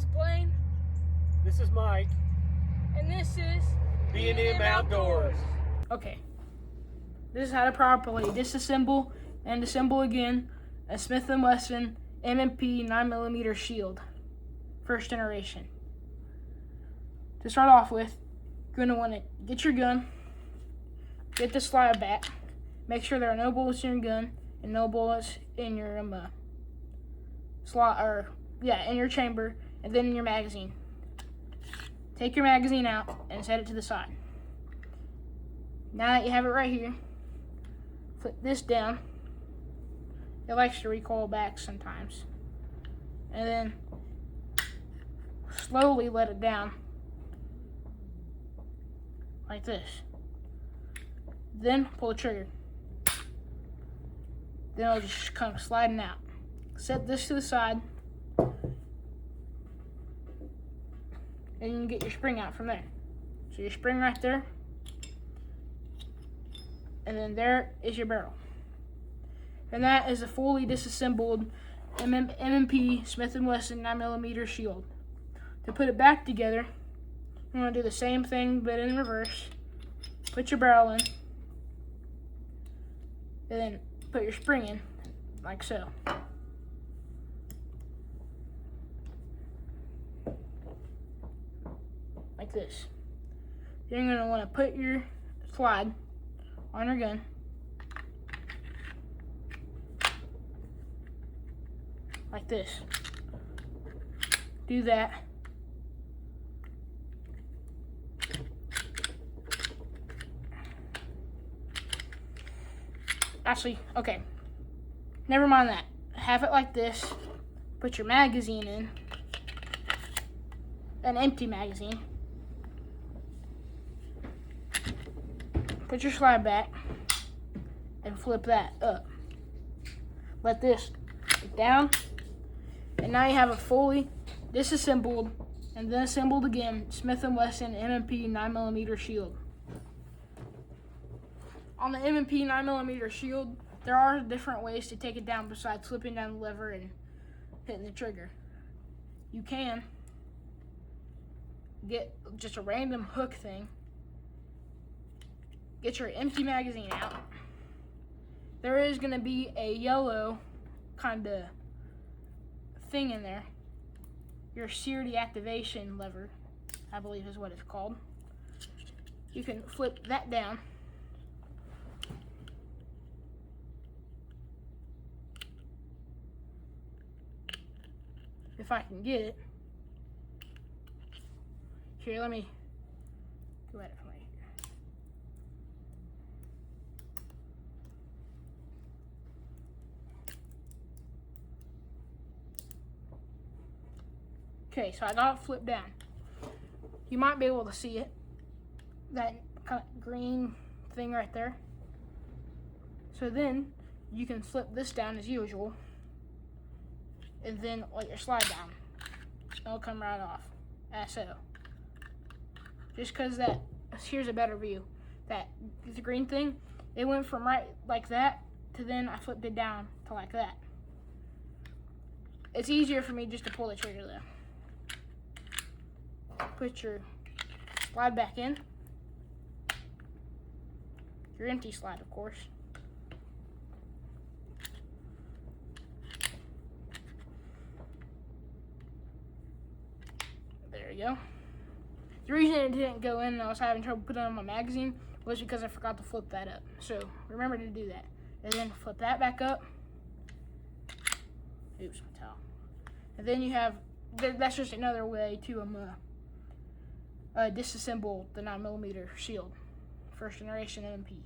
is Blaine. This is Mike. And this is B&M Outdoors. Okay. This is how to properly disassemble and assemble again a Smith and Wesson M&P 9mm shield, first generation. To start off with, you're going to want to get your gun, get the slide back, make sure there are no bullets in your gun and no bullets in your in your chamber, and then in your magazine. Take your magazine out and set it to the side. Now that you have it right here, flip this down. It likes to recoil back sometimes. And then slowly let it down like this. Then pull the trigger. Then it'll just come sliding out. Set this to the side, and you can get your spring out from there. So your spring right there, and then there is your barrel. And that is a fully disassembled M&P Smith and Wesson 9mm shield. To put it back together, you want to do the same thing but in reverse. Put your barrel in, and then put your spring in, like so. Like this. Then you're going to want to put your slide on your gun. Like this. Do that. Actually, okay. Never mind that. Have it like this. Put your magazine in. An empty magazine. Put your slide back and flip that up. Let this get down, and now you have a fully disassembled and then assembled again Smith and Wesson M&P 9mm shield. On the M&P 9mm shield, there are different ways to take it down besides flipping down the lever and hitting the trigger. You can get just a random hook thing. Get your empty magazine out. There is going to be a yellow kind of thing in there. Your sear deactivation lever, I believe is what it's called. You can flip that down. If I can get it. Here, let me go at it from right here. Okay, so I got it flipped down. You might be able to see it. That kind of green thing right there. So then you can flip this down as usual, and then let your slide down. It'll come right off, as so. Just because here's a better view. The green thing, it went from right like that to then I flipped it down to like that. It's easier for me just to pull the trigger though. Put your slide back in. Your empty slide, of course. There you go. The reason it didn't go in and I was having trouble putting it on my magazine was because I forgot to flip that up. So remember to do that. And then flip that back up. Oops, my towel. And then you have, that's just another way to disassemble the 9mm shield, first generation M&P.